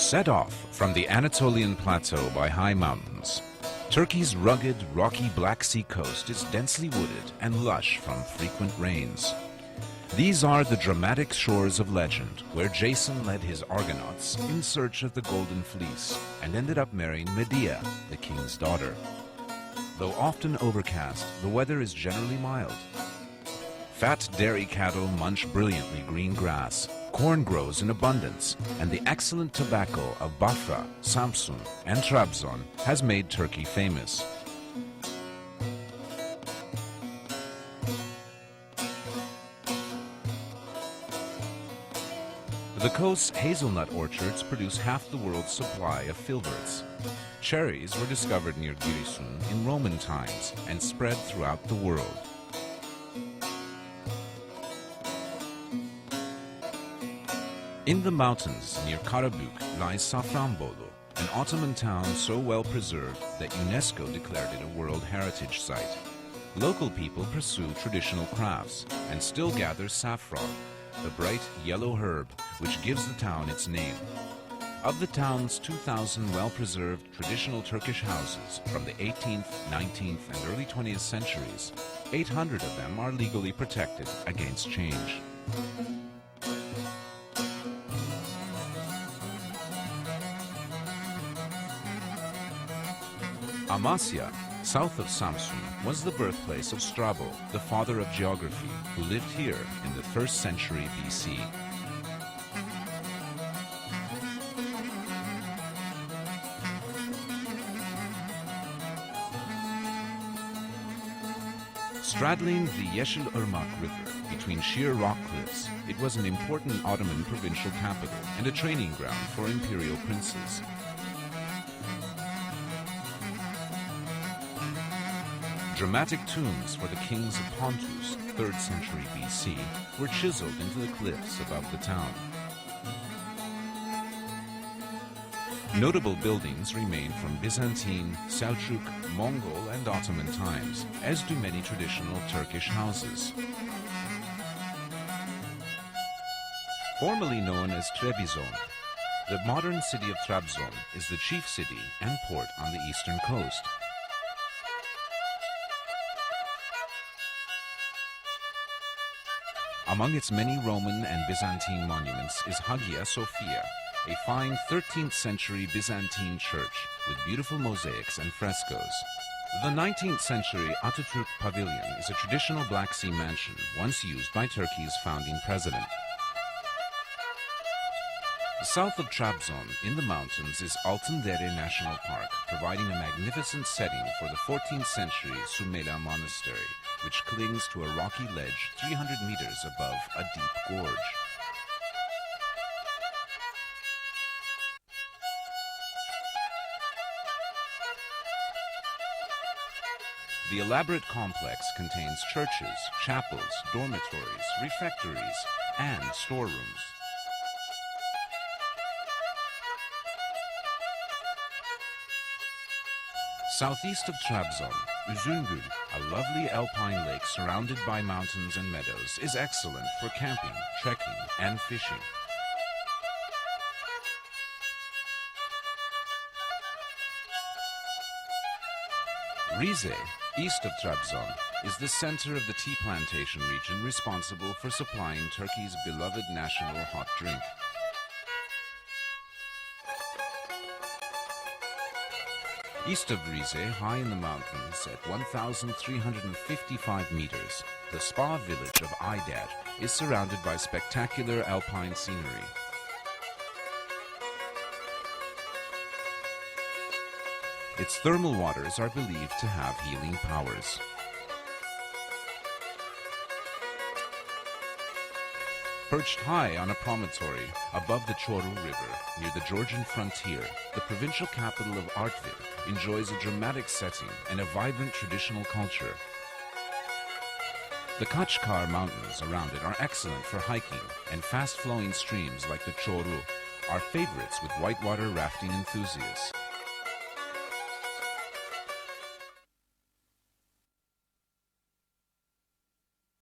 Set off from the Anatolian plateau by high mountains, Turkey's rugged, rocky Black Sea coast is densely wooded and lush from frequent rains. These are the dramatic shores of legend, where Jason led his Argonauts in search of the Golden Fleece and ended up marrying Medea, the king's daughter. Though often overcast, the weather is generally mild. Fat dairy cattle munch brilliantly green grass, corn grows in abundance, and the excellent tobacco of Bafra, Samsun, and Trabzon has made Turkey famous. The coast's hazelnut orchards produce half the world's supply of filberts. Cherries were discovered near Giresun in Roman times and spread throughout the world. In the mountains near Karabük lies Safranbolu, an Ottoman town so well preserved that UNESCO declared it a World Heritage Site. Local people pursue traditional crafts and still gather saffron, the bright yellow herb which gives the town its name. Of the town's 2,000 well-preserved traditional Turkish houses from the 18th, 19th, and early 20th centuries, 800 of them are legally protected against change. Amasya, south of Samsun, was the birthplace of Strabo, the father of geography, who lived here in the 1st century BC. Straddling the Yeşilırmak River between sheer rock cliffs, it was an important Ottoman provincial capital and a training ground for imperial princes. Dramatic tombs for the kings of Pontus, 3rd century BC, were chiseled into the cliffs above the town. Notable buildings remain from Byzantine, Selçuk, Mongol, and Ottoman times, as do many traditional Turkish houses. Formerly known as Trebizond, the modern city of Trabzon is the chief city and port on the eastern coast. Among its many Roman and Byzantine monuments is Hagia Sophia, a fine 13th century Byzantine church with beautiful mosaics and frescoes. The 19th century Atatürk Pavilion is a traditional Black Sea mansion once used by Turkey's founding president. South of Trabzon, in the mountains, is Altındere National Park, providing a magnificent setting for the 14th century Sümela Monastery, which clings to a rocky ledge 300 meters above a deep gorge. The elaborate complex contains churches, chapels, dormitories, refectories, and storerooms. Southeast of Trabzon, Üzüngül, a lovely alpine lake surrounded by mountains and meadows, is excellent for camping, trekking, and fishing. Rize, east of Trabzon, is the center of the tea plantation region responsible for supplying Turkey's beloved national hot drink. East of Rize, high in the mountains at 1,355 meters, the spa village of Ayder is surrounded by spectacular alpine scenery. Its thermal waters are believed to have healing powers. Perched high on a promontory above the Çoruh River near the Georgian frontier, the provincial capital of Artvin enjoys a dramatic setting and a vibrant traditional culture. The Kaçkar Mountains around it are excellent for hiking, and fast-flowing streams like the Çoruh are favorites with whitewater rafting enthusiasts.